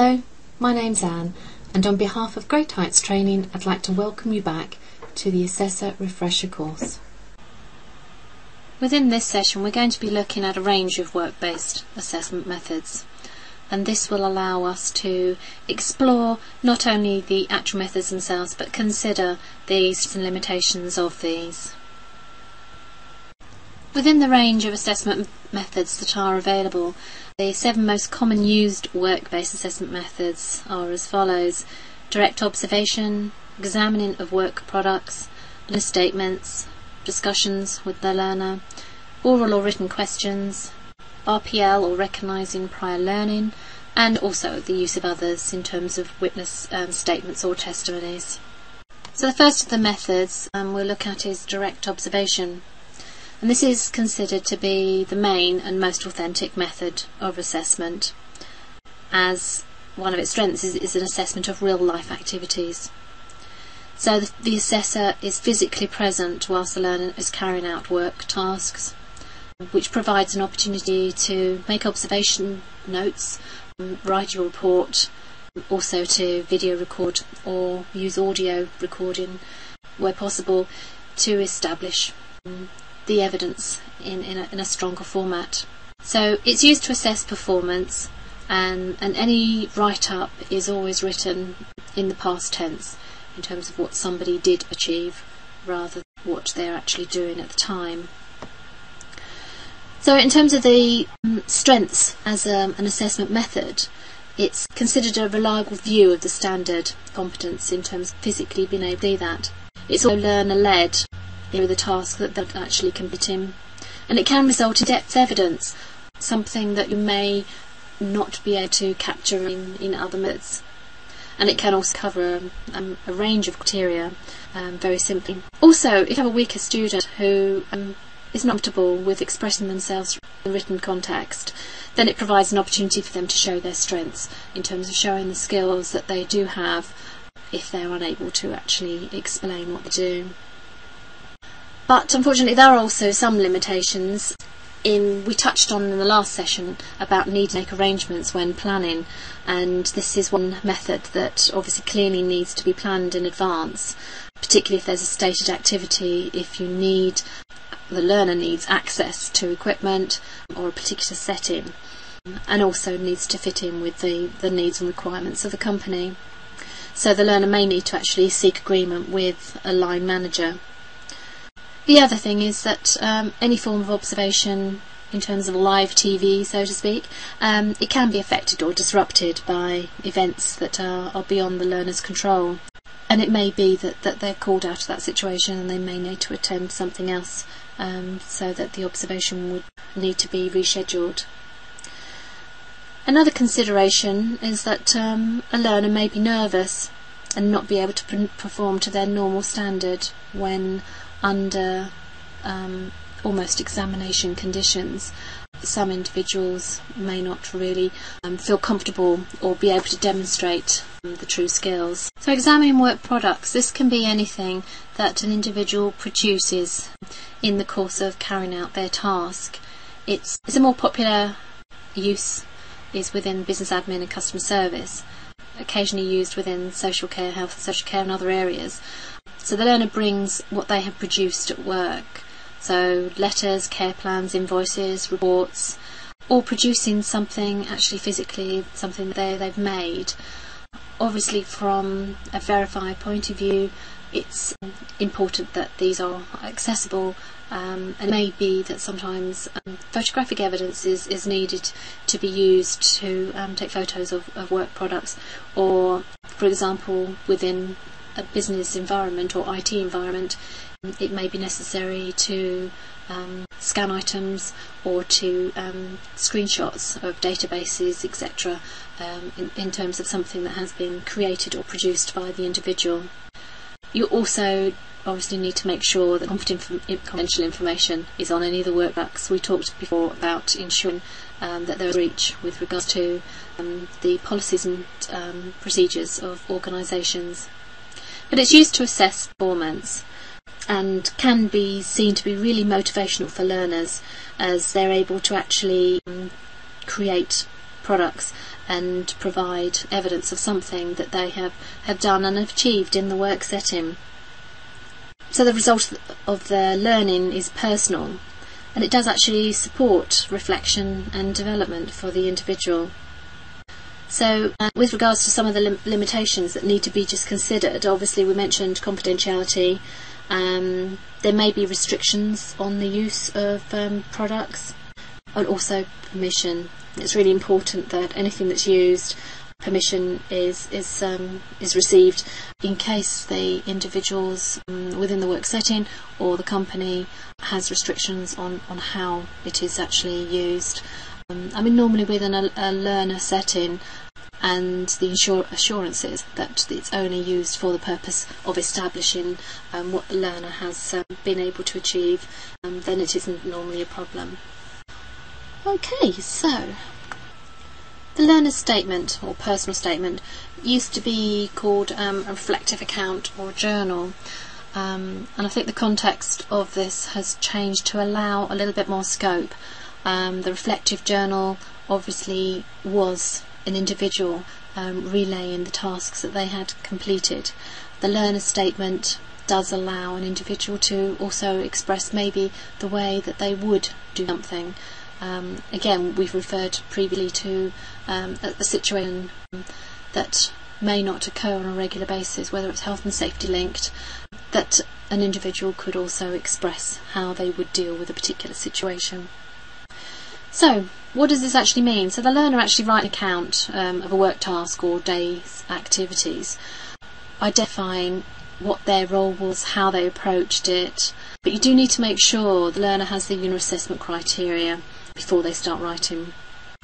Hello, my name's Anne, and on behalf of Great Heights Training, I'd like to welcome you back to the Assessor Refresher course. Within this session, we're going to be looking at a range of work-based assessment methods, and this will allow us to explore not only the actual methods themselves, but consider the strengths and limitations of these. Within the range of assessment methods that are available, the 7 most common used work-based assessment methods are as follows: direct observation, examining of work products, learner statements, discussions with the learner, oral or written questions, RPL or recognising prior learning, and also the use of others in terms of witness statements or testimonies. So the first of the methods we'll look at is direct observation. And this is considered to be the main and most authentic method of assessment, as one of its strengths is an assessment of real-life activities. So the assessor is physically present whilst the learner is carrying out work tasks, which provides an opportunity to make observation notes, write your report, also to video record or use audio recording where possible to establish the evidence in a stronger format. So it's used to assess performance, and any write-up is always written in the past tense in terms of what somebody did achieve rather than what they're actually doing at the time. So in terms of the strengths as an assessment method, it's considered a reliable view of the standard competence in terms of physically being able to do that. It's also learner-led with the task that they're actually completing, and it can result in depth evidence, something that you may not be able to capture in other methods, and it can also cover a range of criteria very simply. Also, if you have a weaker student who is not comfortable with expressing themselves in written context, then it provides an opportunity for them to show their strengths in terms of showing the skills that they do have if they're unable to actually explain what they do. But unfortunately there are also some limitations. We touched on in the last session about need to make arrangements when planning, and this is one method that obviously clearly needs to be planned in advance, particularly if there's a stated activity, if the learner needs access to equipment or a particular setting, and also needs to fit in with the needs and requirements of the company. So the learner may need to actually seek agreement with a line manager. The other thing is that any form of observation in terms of live TV, so to speak, it can be affected or disrupted by events that are beyond the learner's control. And it may be that they're called out of that situation and they may need to attend something else, so that the observation would need to be rescheduled. Another consideration is that a learner may be nervous and not be able to perform to their normal standard when under almost examination conditions. Some individuals may not really feel comfortable or be able to demonstrate the true skills. So examining work products, this can be anything that an individual produces in the course of carrying out their task. It's a more popular use is within business admin and customer service, occasionally used within social care, health and social care and other areas. So the learner brings what they have produced at work, so letters, care plans, invoices, reports, or producing something actually physically, something that they've made. Obviously from a verified point of view, it's important that these are accessible, and it may be that sometimes photographic evidence is needed to be used to take photos of work products, or for example within a business environment or IT environment, it may be necessary to scan items or to screenshots of databases, etc., in terms of something that has been created or produced by the individual. You also obviously need to make sure that confidential information is on any of the workbooks. We talked before about ensuring that there is breach with regards to the policies and procedures of organisations. But it's used to assess performance and can be seen to be really motivational for learners, as they're able to actually create products and provide evidence of something that they have done and achieved in the work setting. So the result of their learning is personal, and it does actually support reflection and development for the individual. So with regards to some of the limitations that need to be just considered, obviously we mentioned confidentiality. There may be restrictions on the use of products, and also permission. It's really important that anything that's used, permission is received in case the individuals within the work setting or the company has restrictions on how it is actually used. Normally within a learner setting, and the assurances that it's only used for the purpose of establishing what the learner has been able to achieve, then it isn't normally a problem. Okay, so the learner's statement or personal statement used to be called a reflective account or journal, and I think the context of this has changed to allow a little bit more scope. The reflective journal obviously was an individual relaying the tasks that they had completed. The learner's statement does allow an individual to also express maybe the way that they would do something. Again, we've referred previously to a situation that may not occur on a regular basis, whether it's health and safety linked, that an individual could also express how they would deal with a particular situation. So, what does this actually mean? So the learner actually writes an account of a work task or day's activities, identifying what their role was, how they approached it, but you do need to make sure the learner has the UNA assessment criteria before they start writing.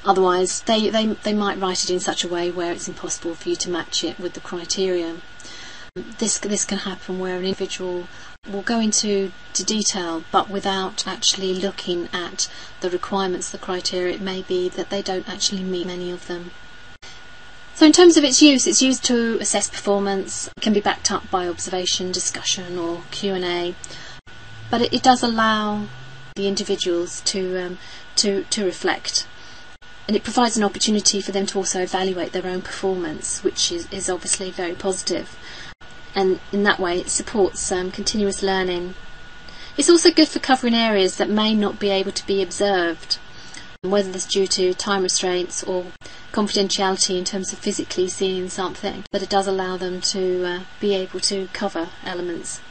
Otherwise, they might write it in such a way where it's impossible for you to match it with the criteria. This can happen where an individual will go into detail but without actually looking at the requirements, the criteria. It may be that they don't actually meet many of them. So in terms of its use, it's used to assess performance. It can be backed up by observation, discussion or Q&A, but it does allow the individuals to reflect, and it provides an opportunity for them to also evaluate their own performance, which is obviously very positive. And in that way it supports continuous learning. It's also good for covering areas that may not be able to be observed, whether that's due to time restraints or confidentiality in terms of physically seeing something, but it does allow them to be able to cover elements.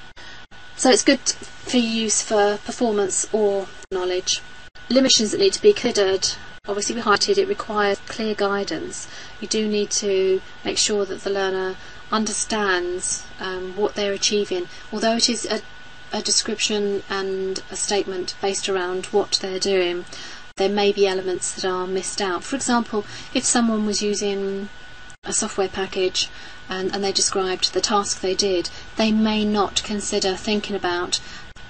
So it's good for use for performance or knowledge. Limitations that need to be considered. Obviously we highlighted it requires clear guidance. You do need to make sure that the learner understands what they're achieving. Although it is a description and a statement based around what they're doing, there may be elements that are missed out. For example, if someone was using a software package and they described the task they did, they may not consider thinking about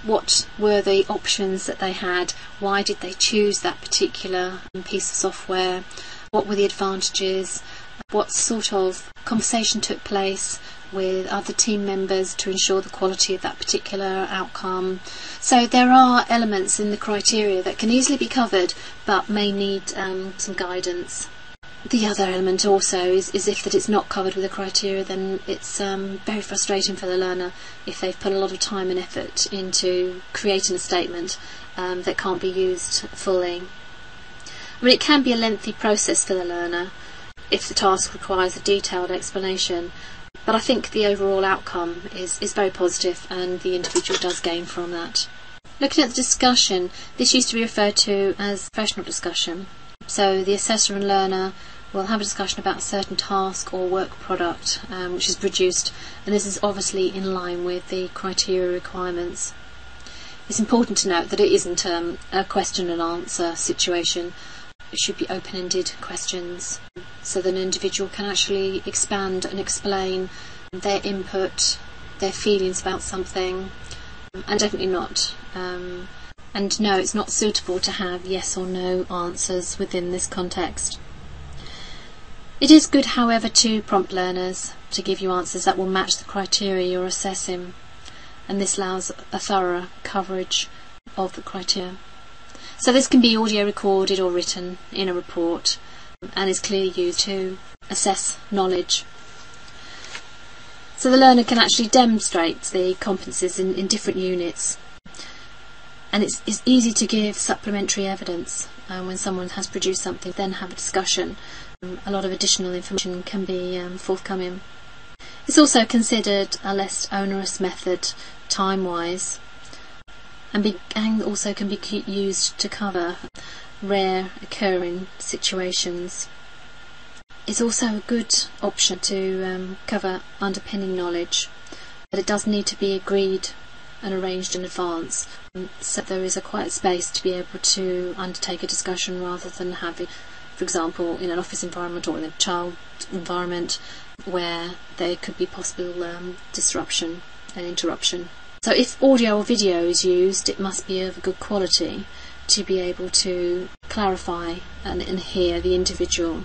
what were the options that they had, why did they choose that particular piece of software, what were the advantages, what sort of conversation took place with other team members to ensure the quality of that particular outcome. So there are elements in the criteria that can easily be covered but may need some guidance. The other element also is if that it's not covered with the criteria, then it's very frustrating for the learner if they've put a lot of time and effort into creating a statement that can't be used fully. It can be a lengthy process for the learner if the task requires a detailed explanation, but I think the overall outcome is very positive and the individual does gain from that. Looking at the discussion, this used to be referred to as professional discussion. So the assessor and learner will have a discussion about a certain task or work product which is produced, and this is obviously in line with the criteria requirements. It's important to note that it isn't a question and answer situation. It should be open-ended questions so that an individual can actually expand and explain their input, their feelings about something, and definitely not. And no, it's not suitable to have yes or no answers within this context. It is good, however, to prompt learners to give you answers that will match the criteria you're assessing, and this allows a thorough coverage of the criteria. So this can be audio recorded or written in a report. and is clearly used to assess knowledge. So the learner can actually demonstrate the competencies in different units, and it's easy to give supplementary evidence when someone has produced something, then have a discussion. A lot of additional information can be forthcoming. It's also considered a less onerous method time-wise, and also can be used to cover rare occurring situations. It's also a good option to cover underpinning knowledge, but it does need to be agreed and arranged in advance, so there is a quiet space to be able to undertake a discussion rather than having, for example, in an office environment or in a child environment where there could be possible disruption and interruption. So if audio or video is used, it must be of good quality to be able to clarify and hear the individual.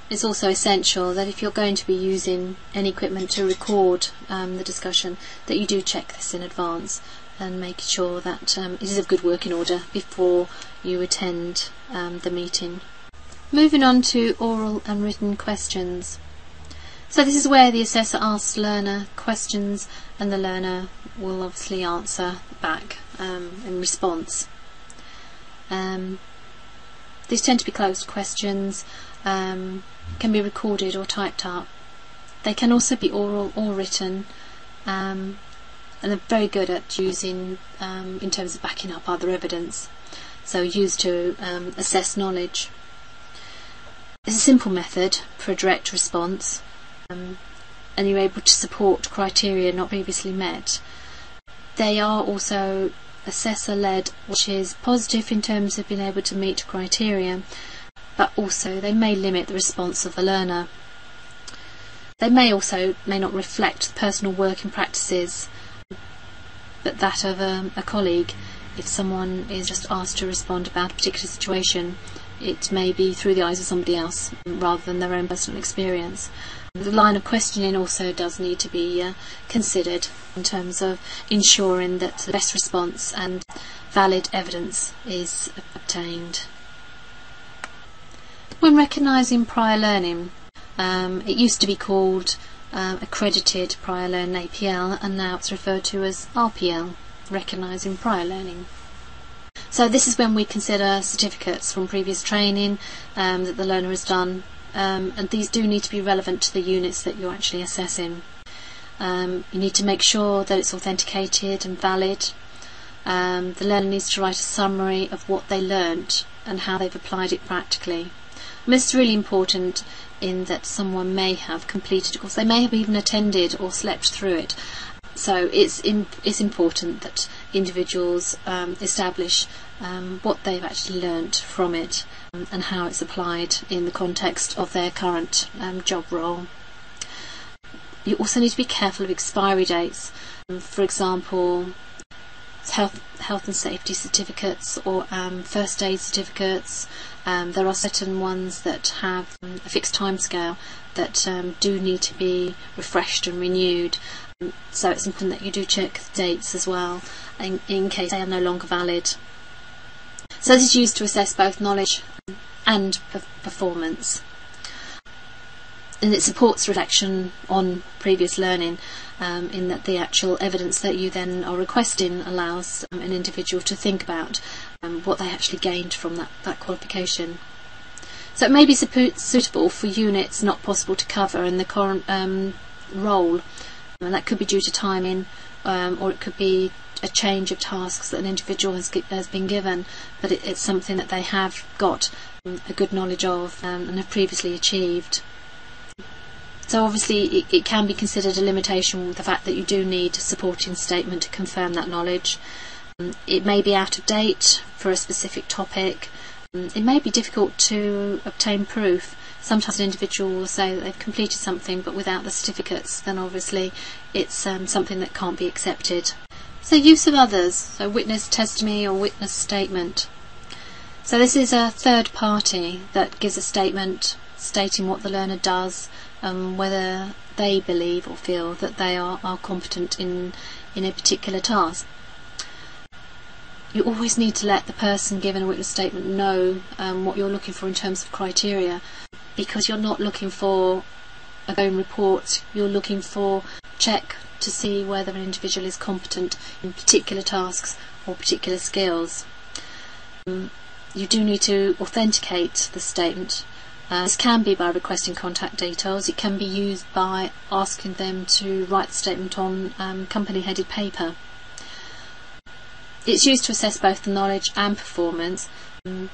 It's also essential that if you're going to be using any equipment to record the discussion, that you do check this in advance and make sure that it is of good working order before you attend the meeting. Moving on to oral and written questions. So this is where the assessor asks learner questions and the learner will obviously answer back in response. These tend to be closed questions, can be recorded or typed up. They can also be oral or written, and they're very good at using in terms of backing up other evidence, so used to assess knowledge. It's a simple method for a direct response, and you're able to support criteria not previously met. They are also assessor-led, which is positive in terms of being able to meet criteria, but also they may limit the response of the learner. They may not reflect personal working practices, but that of a colleague. If someone is just asked to respond about a particular situation, it may be through the eyes of somebody else rather than their own personal experience. The line of questioning also does need to be considered in terms of ensuring that the best response and valid evidence is obtained. When recognising prior learning, it used to be called Accredited Prior Learning APL, and now it's referred to as RPL, Recognising Prior Learning. So this is when we consider certificates from previous training that the learner has done, and these do need to be relevant to the units that you're actually assessing. You need to make sure that it's authenticated and valid. The learner needs to write a summary of what they learnt and how they've applied it practically. And this is really important in that someone may have completed a course, they may have even attended or slept through it. So it's important that individuals establish what they've actually learnt from it and how it's applied in the context of their current job role. You also need to be careful of expiry dates. For example, health and safety certificates or first aid certificates. There are certain ones that have a fixed timescale that do need to be refreshed and renewed. So it's important that you do check the dates as well in case they are no longer valid. So this is used to assess both knowledge and performance, and it supports reflection on previous learning in that the actual evidence that you then are requesting allows an individual to think about what they actually gained from that qualification. So it may be suitable for units not possible to cover in the current role, and that could be due to timing, or it could be a change of tasks that an individual has been given, but it's something that they have got a good knowledge of and have previously achieved. So obviously it can be considered a limitation with the fact that you do need a supporting statement to confirm that knowledge. It may be out of date for a specific topic. It may be difficult to obtain proof. Sometimes an individual will say that they've completed something but without the certificates, then obviously it's something that can't be accepted. So use of others, so witness testimony or witness statement. So this is a third party that gives a statement stating what the learner does, whether they believe or feel that they are competent in a particular task. You always need to let the person giving a witness statement know what you're looking for in terms of criteria, because you're not looking for a own report, you're looking for check to see whether an individual is competent in particular tasks or particular skills. You do need to authenticate the statement. This can be by requesting contact details. It can be used by asking them to write the statement on company-headed paper. It's used to assess both the knowledge and performance, and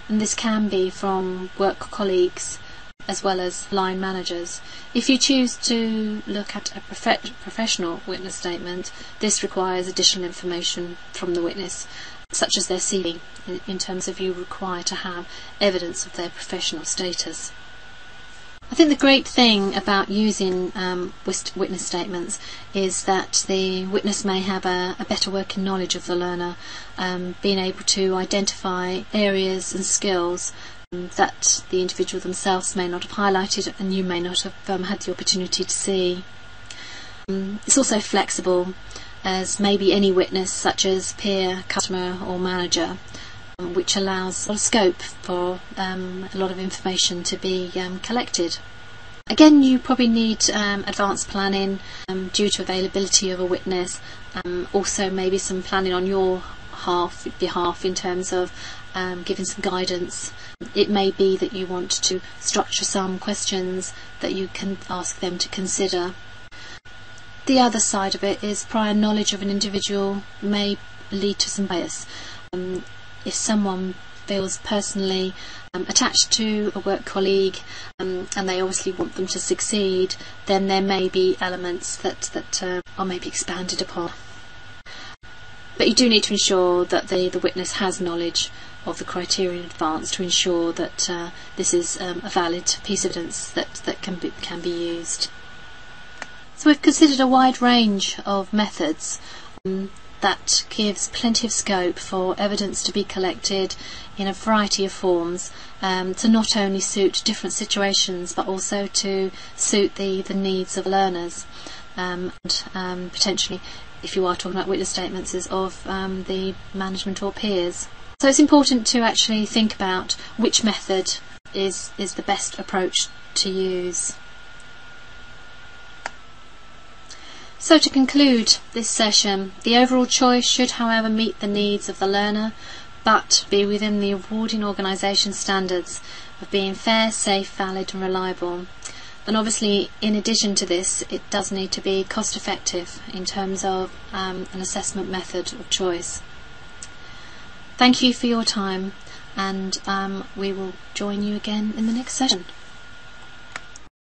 this can be from work colleagues as well as line managers. If you choose to look at a professional witness statement, this requires additional information from the witness, such as their CV, in terms of you require to have evidence of their professional status. I think the great thing about using witness statements is that the witness may have a better working knowledge of the learner, being able to identify areas and skills that the individual themselves may not have highlighted and you may not have had the opportunity to see. It's also flexible, as maybe any witness, such as peer, customer or manager, which allows a lot of scope for a lot of information to be collected. Again, you probably need advanced planning due to availability of a witness, also maybe some planning on your behalf in terms of giving some guidance. It may be that you want to structure some questions that you can ask them to consider. The other side of it is prior knowledge of an individual may lead to some bias. If someone feels personally attached to a work colleague and they obviously want them to succeed, then there may be elements that are maybe expanded upon. But you do need to ensure that the witness has knowledge of the criteria in advance to ensure that this is a valid piece of evidence that can be used. So we've considered a wide range of methods that gives plenty of scope for evidence to be collected in a variety of forms, to not only suit different situations but also to suit the needs of learners, and potentially, if you are talking about witness statements, is of the management or peers. So it's important to actually think about which method is the best approach to use. So to conclude this session, the overall choice should, however, meet the needs of the learner, but be within the awarding organisation standards of being fair, safe, valid and reliable. And obviously, in addition to this, it does need to be cost effective in terms of an assessment method of choice. Thank you for your time, and we will join you again in the next session.